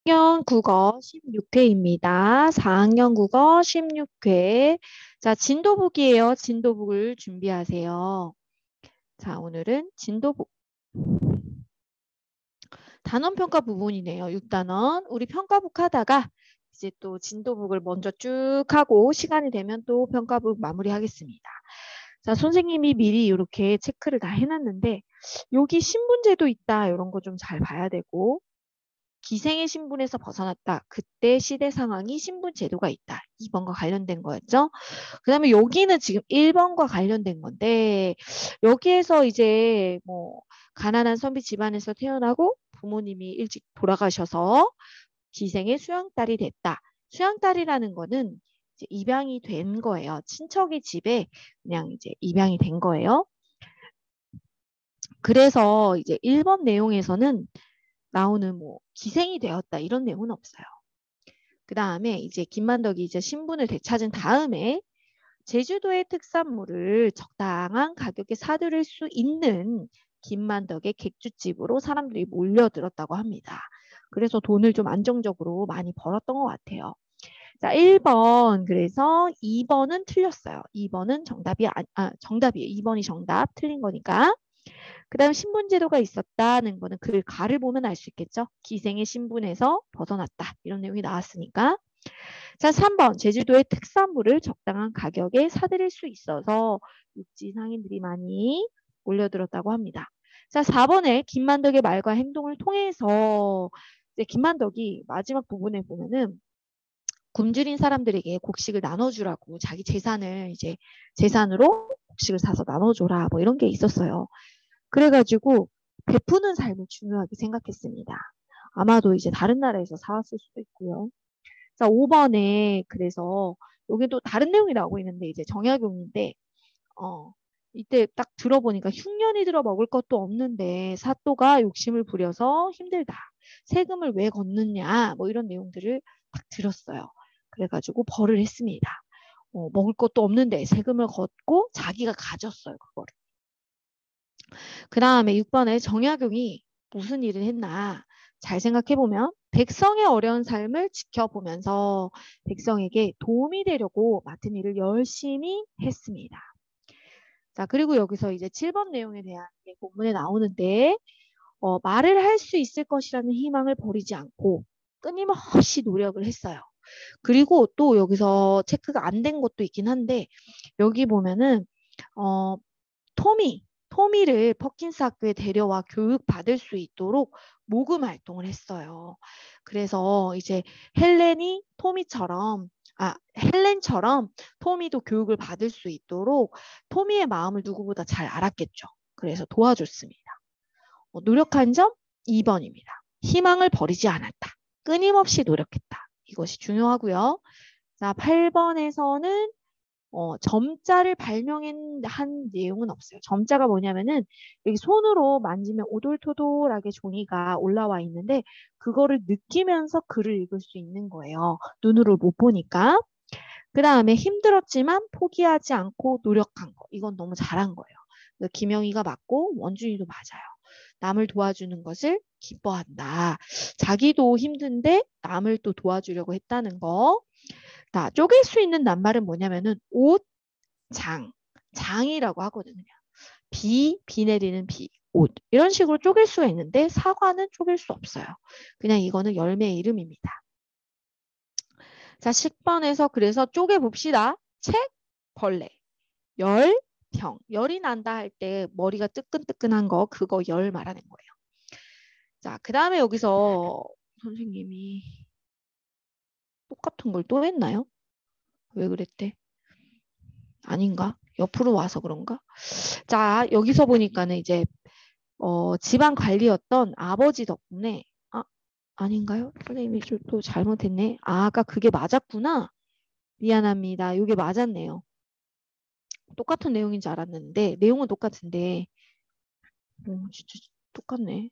4학년 국어 16회입니다. 4학년 국어 16회. 자, 진도북이에요. 진도북을 준비하세요. 자, 오늘은 진도북. 단원평가 부분이네요. 6단원. 우리 평가북 하다가 이제 또 진도북을 먼저 쭉 하고 시간이 되면 또 평가북 마무리하겠습니다. 자, 선생님이 미리 이렇게 체크를 다 해놨는데 여기 신분제도 있다. 이런 거 좀 잘 봐야 되고 기생의 신분에서 벗어났다. 그때 시대 상황이 신분 제도가 있다. 2번과 관련된 거였죠. 그 다음에 여기는 지금 1번과 관련된 건데 여기에서 이제 뭐 가난한 선비 집안에서 태어나고 부모님이 일찍 돌아가셔서 기생의 수양딸이 됐다. 수양딸이라는 거는 이제 입양이 된 거예요. 친척의 집에 그냥 이제 입양이 된 거예요. 그래서 이제 1번 내용에서는 나오는 뭐 기생이 되었다 이런 내용은 없어요. 그 다음에 이제 김만덕이 이제 신분을 되찾은 다음에 제주도의 특산물을 적당한 가격에 사들일 수 있는 김만덕의 객주집으로 사람들이 몰려들었다고 합니다. 그래서 돈을 좀 안정적으로 많이 벌었던 것 같아요. 자, 1번. 그래서 2번은 틀렸어요. 2번은 정답이에요. 2번이 정답. 틀린 거니까. 그 다음 신분제도가 있었다는 거는 그 가를 보면 알 수 있겠죠. 기생의 신분에서 벗어났다. 이런 내용이 나왔으니까. 자, 3번. 제주도의 특산물을 적당한 가격에 사들일 수 있어서 육지 상인들이 많이 몰려들었다고 합니다. 자, 4번에 김만덕의 말과 행동을 통해서 이제 김만덕이 마지막 부분에 보면은 굶주린 사람들에게 곡식을 나눠주라고 자기 재산을 이제 재산으로 곡식을 사서 나눠줘라 뭐 이런 게 있었어요. 그래가지고 베푸는 삶을 중요하게 생각했습니다. 아마도 이제 다른 나라에서 사왔을 수도 있고요. 자, 5번에 그래서 여기 또 다른 내용이 나오고 있는데 이제 정약용인데 이때 딱 들어보니까 흉년이 들어 먹을 것도 없는데 사또가 욕심을 부려서 힘들다. 세금을 왜 걷느냐 뭐 이런 내용들을 딱 들었어요. 그래가지고 벌을 했습니다. 먹을 것도 없는데 세금을 걷고 자기가 가졌어요. 그거를. 그 다음에 6번에 정약용이 무슨 일을 했나 잘 생각해보면 백성의 어려운 삶을 지켜보면서 백성에게 도움이 되려고 맡은 일을 열심히 했습니다. 자, 그리고 여기서 이제 7번 내용에 대한 게 본문에 나오는데 말을 할 수 있을 것이라는 희망을 버리지 않고 끊임없이 노력을 했어요. 그리고 또 여기서 체크가 안 된 것도 있긴 한데 여기 보면은 어, 토미를 퍼킨스 학교에 데려와 교육받을 수 있도록 모금 활동을 했어요. 그래서 이제 헬렌처럼 토미도 교육을 받을 수 있도록 토미의 마음을 누구보다 잘 알았겠죠. 그래서 도와줬습니다. 노력한 점 2번입니다. 희망을 버리지 않았다. 끊임없이 노력했다. 이것이 중요하고요. 자, 8번에서는 점자를 발명한 내용은 없어요. 점자가 뭐냐면은 여기 손으로 만지면 오돌토돌하게 종이가 올라와 있는데 그거를 느끼면서 글을 읽을 수 있는 거예요. 눈으로 못 보니까. 그 다음에 힘들었지만 포기하지 않고 노력한 거. 이건 너무 잘한 거예요. 김영희가 맞고 원준이도 맞아요. 남을 도와주는 것을 기뻐한다. 자기도 힘든데 남을 또 도와주려고 했다는 거. 자, 쪼갤 수 있는 낱말은 뭐냐면은 옷, 장이라고 하거든요. 비 내리는 비, 옷. 이런 식으로 쪼갤 수가 있는데 사과는 쪼갤 수 없어요. 그냥 이거는 열매의 이름입니다. 자, 10번에서 그래서 쪼개봅시다. 책, 벌레, 열, 병. 열이 난다 할 때 머리가 뜨끈뜨끈한 거 그거 열 말하는 거예요. 자, 그 다음에 여기서 선생님이 똑같은 걸 또 했나요? 왜 그랬대? 아닌가? 옆으로 와서 그런가? 자, 여기서 보니까는 이제 집안 관리였던 아버지 덕분에 아닌가요? 선생님이 또 잘못했네. 아까 그게 맞았구나. 미안합니다. 이게 맞았네요. 똑같은 내용인 줄 알았는데 내용은 똑같은데 진짜 똑같네.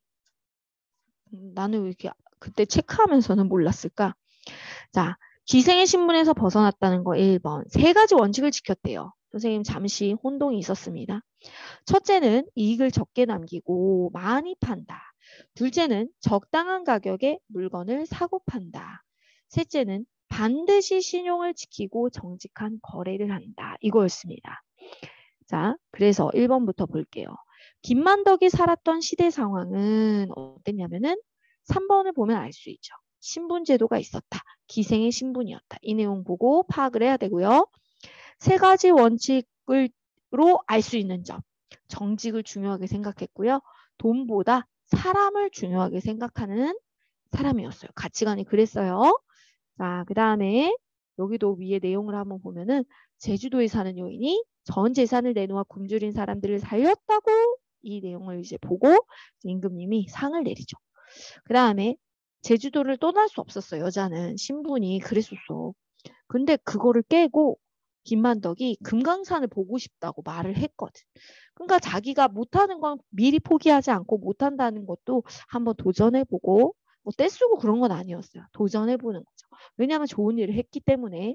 나는 왜 이렇게 그때 체크하면서는 몰랐을까? 자, 기생의 신분에서 벗어났다는 거 1번. 세 가지 원칙을 지켰대요. 선생님 잠시 혼동이 있었습니다. 첫째는 이익을 적게 남기고 많이 판다. 둘째는 적당한 가격에 물건을 사고 판다. 셋째는 반드시 신용을 지키고 정직한 거래를 한다. 이거였습니다. 자, 그래서 1번부터 볼게요. 김만덕이 살았던 시대 상황은 어땠냐면은 3번을 보면 알 수 있죠. 신분제도가 있었다. 기생의 신분이었다. 이 내용 보고 파악을 해야 되고요. 세 가지 원칙으로 알 수 있는 점. 정직을 중요하게 생각했고요. 돈보다 사람을 중요하게 생각하는 사람이었어요. 가치관이 그랬어요. 자, 그 다음에 여기도 위에 내용을 한번 보면은 제주도에 사는 여인이 전 재산을 내놓아 굶주린 사람들을 살렸다고 이 내용을 이제 보고 임금님이 상을 내리죠. 그 다음에 제주도를 떠날 수 없었어. 여자는 신분이 그랬었어. 근데 그거를 깨고 김만덕이 금강산을 보고 싶다고 말을 했거든. 그러니까 자기가 못하는 건 미리 포기하지 않고 못한다는 것도 한번 도전해보고 뭐 떼쓰고 그런 건 아니었어요. 도전해보는 거죠. 왜냐하면 좋은 일을 했기 때문에.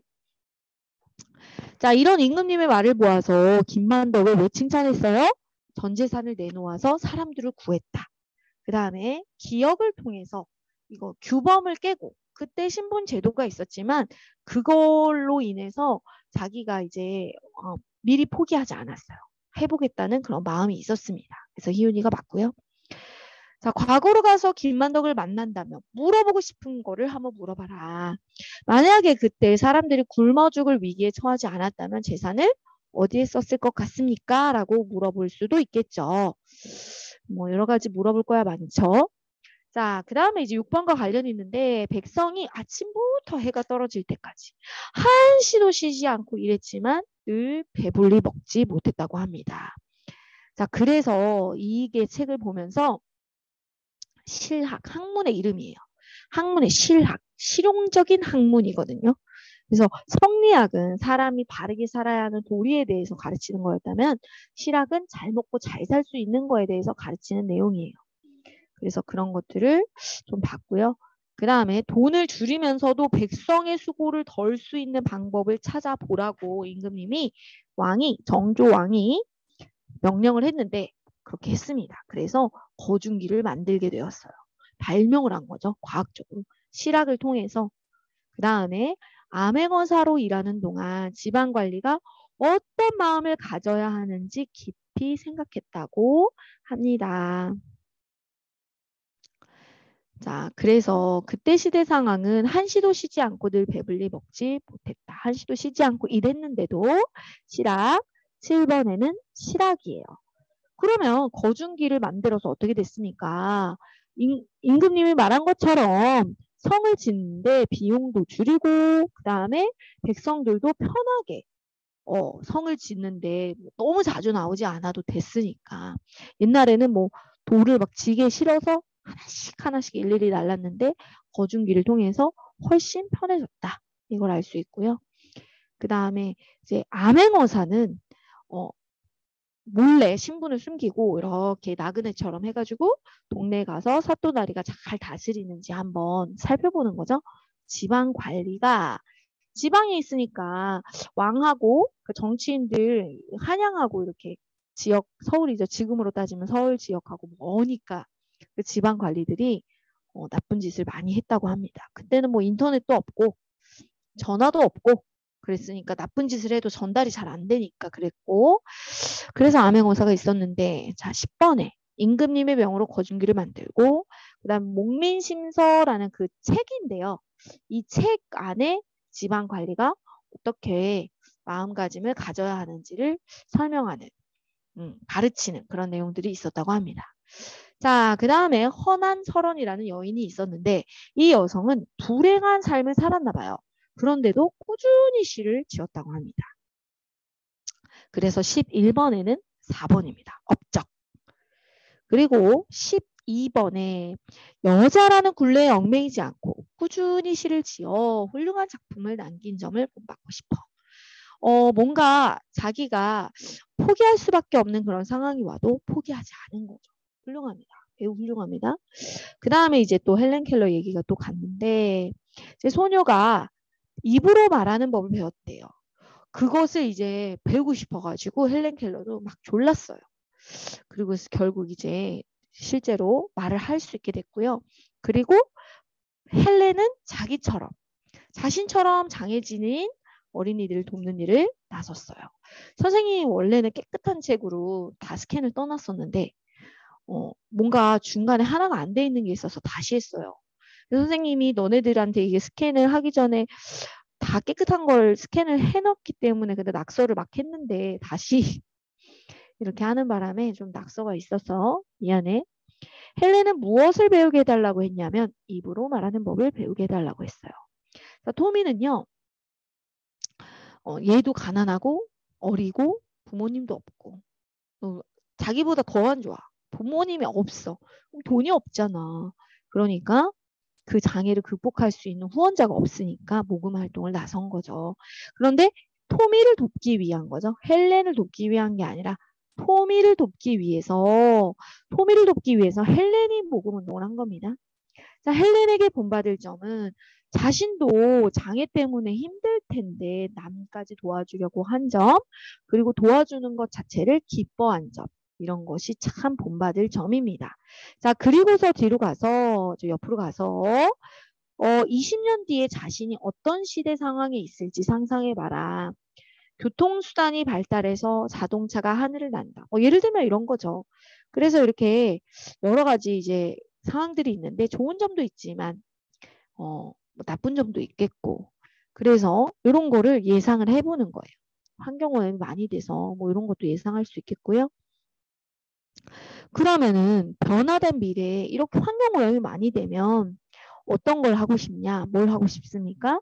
자, 이런 임금님의 말을 보아서 김만덕을 왜 칭찬했어요? 전 재산을 내놓아서 사람들을 구했다. 그 다음에 기억을 통해서 이거 규범을 깨고 그때 신분 제도가 있었지만 그걸로 인해서 자기가 이제 미리 포기하지 않았어요. 해보겠다는 그런 마음이 있었습니다. 그래서 희윤이가 맞고요. 자, 과거로 가서 김만덕을 만난다면 물어보고 싶은 거를 한번 물어봐라. 만약에 그때 사람들이 굶어 죽을 위기에 처하지 않았다면 재산을 어디에 썼을 것 같습니까? 라고 물어볼 수도 있겠죠. 뭐 여러 가지 물어볼 거야 많죠. 자, 그 다음에 이제 6번과 관련이 있는데 백성이 아침부터 해가 떨어질 때까지 한시도 쉬지 않고 일했지만 늘 배불리 먹지 못했다고 합니다. 자, 그래서 이게 책을 보면서 실학, 학문의 이름이에요. 학문의 실학, 실용적인 학문이거든요. 그래서 성리학은 사람이 바르게 살아야 하는 도리에 대해서 가르치는 거였다면 실학은 잘 먹고 잘 살 수 있는 거에 대해서 가르치는 내용이에요. 그래서 그런 것들을 좀 봤고요. 그 다음에 돈을 줄이면서도 백성의 수고를 덜 수 있는 방법을 찾아보라고 임금님이 정조 왕이 명령을 했는데 그렇게 했습니다. 그래서 거중기를 만들게 되었어요. 발명을 한 거죠. 과학적으로. 실학을 통해서. 그 다음에 암행어사로 일하는 동안 지방관리가 어떤 마음을 가져야 하는지 깊이 생각했다고 합니다. 자, 그래서 그때 시대 상황은 한시도 쉬지 않고 늘 배불리 먹지 못했다. 한시도 쉬지 않고 일했는데도 실학, 7번에는 실학이에요. 그러면 거중기를 만들어서 어떻게 됐습니까? 임금님이 말한 것처럼 성을 짓는데 비용도 줄이고 그 다음에 백성들도 편하게 성을 짓는데 너무 자주 나오지 않아도 됐으니까. 옛날에는 뭐 돌을 막 지게 실어서 하나씩 하나씩 일일이 날랐는데 거중기를 통해서 훨씬 편해졌다. 이걸 알 수 있고요. 그 다음에 이제 암행어사는 몰래 신분을 숨기고 이렇게 나그네처럼 해가지고 동네에 가서 사또다리가 잘 다스리는지 한번 살펴보는 거죠. 지방 관리가 지방에 있으니까 왕하고 그 정치인들 한양하고 이렇게 지역 서울이죠. 지금으로 따지면 서울 지역하고 머니까 그 지방 관리들이 나쁜 짓을 많이 했다고 합니다. 그때는 뭐 인터넷도 없고 전화도 없고 그랬으니까 나쁜 짓을 해도 전달이 잘 안 되니까 그랬고 그래서 암행어사가 있었는데 자 10번에 임금님의 명으로 거중기를 만들고 그다음 목민심서라는 그 책인데요. 이 책 안에 지방관리가 어떻게 마음가짐을 가져야 하는지를 설명하는 가르치는 그런 내용들이 있었다고 합니다. 자, 그 다음에 허난설원이라는 여인이 있었는데 이 여성은 불행한 삶을 살았나 봐요. 그런데도 꾸준히 시를 지었다고 합니다. 그래서 11번에는 4번입니다. 업적. 그리고 12번에 여자라는 굴레에 얽매이지 않고 꾸준히 시를 지어 훌륭한 작품을 남긴 점을 본받고 싶어. 뭔가 자기가 포기할 수밖에 없는 그런 상황이 와도 포기하지 않은 거죠. 훌륭합니다. 매우 훌륭합니다. 그 다음에 이제 또 헬렌 켈러 얘기가 또 갔는데 이제 소녀가 입으로 말하는 법을 배웠대요. 그것을 이제 배우고 싶어가지고 헬렌 켈러도 막 졸랐어요. 그리고 결국 이제 실제로 말을 할 수 있게 됐고요. 그리고 헬렌은 자신처럼 장애진인 어린이들을 돕는 일을 나섰어요. 선생님이 원래는 깨끗한 책으로 다 스캔을 떠났었는데 뭔가 중간에 하나가 안 돼 있는 게 있어서 다시 했어요. 선생님이 너네들한테 이게 스캔을 하기 전에 다 깨끗한 걸 스캔을 해놨기 때문에 근데 낙서를 막 했는데 다시 이렇게 하는 바람에 좀 낙서가 있어서 미안해. 헬렌은 무엇을 배우게 해달라고 했냐면 입으로 말하는 법을 배우게 해달라고 했어요. 토미는요. 얘도 가난하고 어리고 부모님도 없고 자기보다 더 안 좋아. 부모님이 없어. 그럼 돈이 없잖아. 그러니까 그 장애를 극복할 수 있는 후원자가 없으니까 모금 활동을 나선 거죠. 그런데 토미를 돕기 위한 거죠. 헬렌을 돕기 위한 게 아니라 토미를 돕기 위해서 헬렌이 모금 운동을 한 겁니다. 자, 헬렌에게 본받을 점은 자신도 장애 때문에 힘들 텐데 남까지 도와주려고 한 점, 그리고 도와주는 것 자체를 기뻐한 점, 이런 것이 참 본받을 점입니다. 자, 그리고서 뒤로 가서, 옆으로 가서 20년 뒤에 자신이 어떤 시대 상황에 있을지 상상해봐라. 교통수단이 발달해서 자동차가 하늘을 난다. 예를 들면 이런 거죠. 그래서 이렇게 여러 가지 이제 상황들이 있는데 좋은 점도 있지만 뭐 나쁜 점도 있겠고 그래서 이런 거를 예상을 해보는 거예요. 환경오염이 많이 돼서 뭐 이런 것도 예상할 수 있겠고요. 그러면은 변화된 미래에 이렇게 환경오염이 많이 되면 어떤 걸 하고 싶냐? 뭘 하고 싶습니까?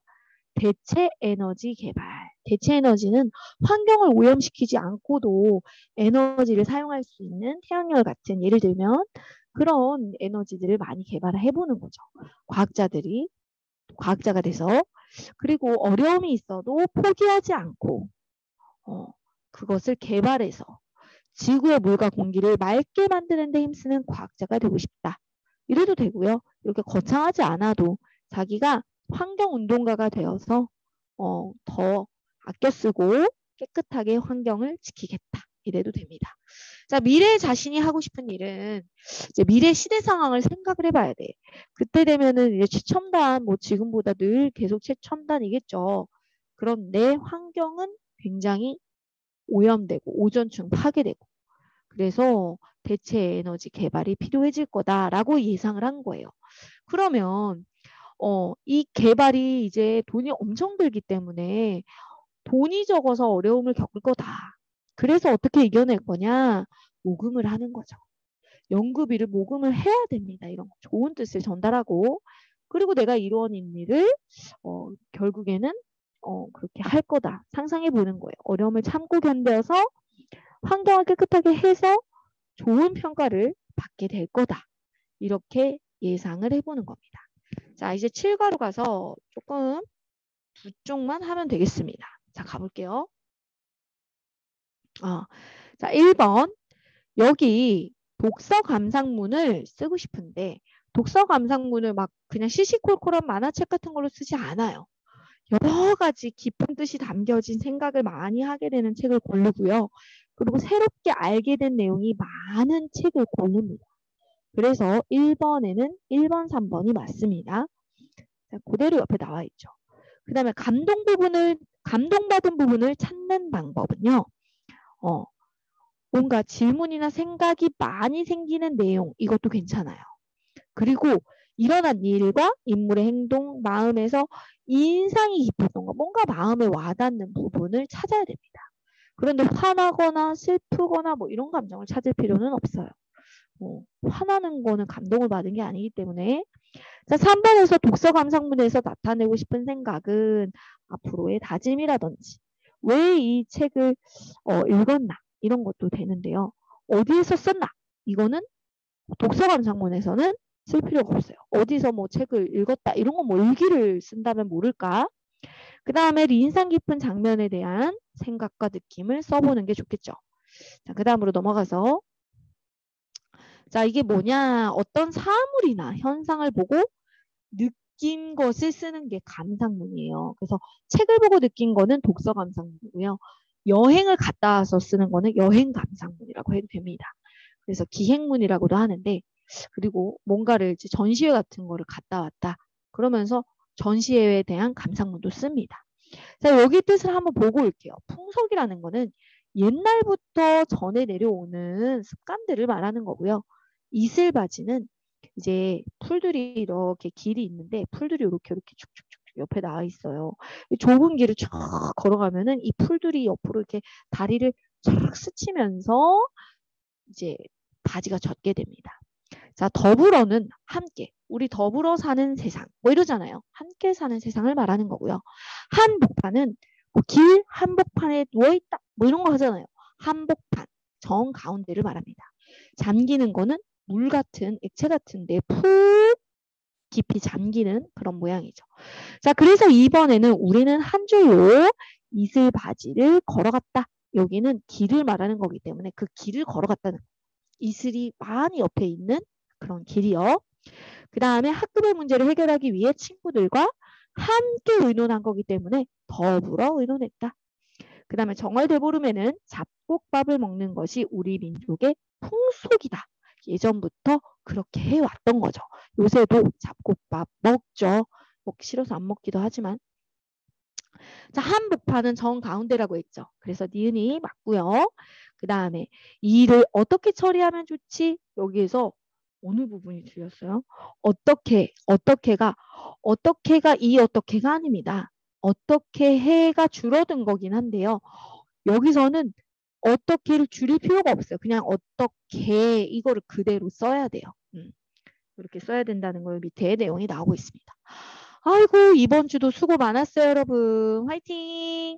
대체 에너지 개발. 대체 에너지는 환경을 오염시키지 않고도 에너지를 사용할 수 있는 태양열 같은 예를 들면 그런 에너지들을 많이 개발해 보는 거죠. 과학자가 돼서 그리고 어려움이 있어도 포기하지 않고 그것을 개발해서 지구의 물과 공기를 맑게 만드는 데 힘쓰는 과학자가 되고 싶다. 이래도 되고요. 이렇게 거창하지 않아도 자기가 환경운동가가 되어서 더 아껴 쓰고 깨끗하게 환경을 지키겠다. 이래도 됩니다. 자, 미래의 자신이 하고 싶은 일은 이제 미래 시대 상황을 생각을 해봐야 돼. 그때 되면은 이제 최첨단, 뭐 지금보다 늘 계속 최첨단이겠죠. 그런데 환경은 굉장히 오염되고 오존층 파괴되고 그래서 대체 에너지 개발이 필요해질 거다라고 예상을 한 거예요. 그러면 이 개발이 이제 돈이 엄청 들기 때문에 돈이 적어서 어려움을 겪을 거다. 그래서 어떻게 이겨낼 거냐? 모금을 하는 거죠. 연구비를 모금을 해야 됩니다. 이런 좋은 뜻을 전달하고 그리고 내가 이루어낸 일을 결국에는 그렇게 할 거다. 상상해 보는 거예요. 어려움을 참고 견뎌서 환경을 깨끗하게 해서 좋은 평가를 받게 될 거다. 이렇게 예상을 해보는 겁니다. 자, 이제 7과로 가서 조금 두 쪽만 하면 되겠습니다. 자, 가볼게요. 자, 1번. 여기 독서 감상문을 쓰고 싶은데 독서 감상문을 막 그냥 시시콜콜한 만화책 같은 걸로 쓰지 않아요. 여러 가지 깊은 뜻이 담겨진 생각을 많이 하게 되는 책을 고르고요. 그리고 새롭게 알게 된 내용이 많은 책을 고릅니다. 그래서 1번에는 1번, 3번이 맞습니다. 자, 그대로 옆에 나와 있죠. 그 다음에 감동받은 부분을 찾는 방법은요. 뭔가 질문이나 생각이 많이 생기는 내용, 이것도 괜찮아요. 그리고 일어난 일과 인물의 행동, 마음에서 인상이 깊었던 거, 뭔가 마음에 와닿는 부분을 찾아야 됩니다. 그런데 화나거나 슬프거나 뭐 이런 감정을 찾을 필요는 없어요. 화나는 거는 감동을 받은 게 아니기 때문에. 자, 3번에서 독서 감상문에서 나타내고 싶은 생각은 앞으로의 다짐이라든지 왜 이 책을 읽었나 이런 것도 되는데요. 어디에서 썼나 이거는 독서 감상문에서는 쓸 필요가 없어요. 어디서 뭐 책을 읽었다 이런 거 뭐 일기를 쓴다면 모를까. 그 다음에 인상 깊은 장면에 대한 생각과 느낌을 써보는 게 좋겠죠. 자, 그 다음으로 넘어가서 자, 이게 뭐냐 어떤 사물이나 현상을 보고 느낀 것을 쓰는 게 감상문이에요. 그래서 책을 보고 느낀 거는 독서 감상문이고요. 여행을 갔다 와서 쓰는 거는 여행 감상문이라고 해도 됩니다. 그래서 기행문이라고도 하는데, 그리고 뭔가를 이제 전시회 같은 거를 갔다 왔다. 그러면서 전시회에 대한 감상문도 씁니다. 자, 여기 뜻을 한번 보고 올게요. 풍속이라는 거는 옛날부터 전해 내려오는 습관들을 말하는 거고요. 이슬바지는 이제 풀들이 이렇게 길이 있는데 풀들이 이렇게 축축축 옆에 나와 있어요. 이 좁은 길을 쫙 걸어가면은 이 풀들이 옆으로 이렇게 다리를 쫙 스치면서 이제 바지가 젖게 됩니다. 자, 더불어는 함께, 우리 더불어 사는 세상, 뭐 이러잖아요. 함께 사는 세상을 말하는 거고요. 한복판은 뭐길 한복판에 누워있다, 뭐 이런 거 하잖아요. 한복판, 정 가운데를 말합니다. 잠기는 거는 물 같은, 액체 같은데 푹 깊이 잠기는 그런 모양이죠. 자, 그래서 이번에는 우리는 한 줄로 이슬 바지를 걸어갔다. 여기는 길을 말하는 거기 때문에 그 길을 걸어갔다는 거. 이슬이 많이 옆에 있는 그런 길이요. 그 다음에 학급의 문제를 해결하기 위해 친구들과 함께 의논한 거기 때문에 더불어 의논했다. 그 다음에 정월대보름에는 잡곡밥을 먹는 것이 우리 민족의 풍속이다. 예전부터 그렇게 해왔던 거죠. 요새도 잡곡밥 먹죠. 먹기 싫어서 안 먹기도 하지만. 자, 한복판은 정 가운데라고 했죠. 그래서 니은이 맞고요. 그 다음에 이 일을 어떻게 처리하면 좋지? 여기에서 어느 부분이 틀렸어요? 어떻게가 이 어떻게가 아닙니다. 어떻게 해가 줄어든 거긴 한데요. 여기서는 어떻게를 줄일 필요가 없어요. 그냥 어떻게 이거를 그대로 써야 돼요. 이렇게 써야 된다는 걸 밑에 내용이 나오고 있습니다. 아이고, 이번 주도 수고 많았어요, 여러분. 화이팅!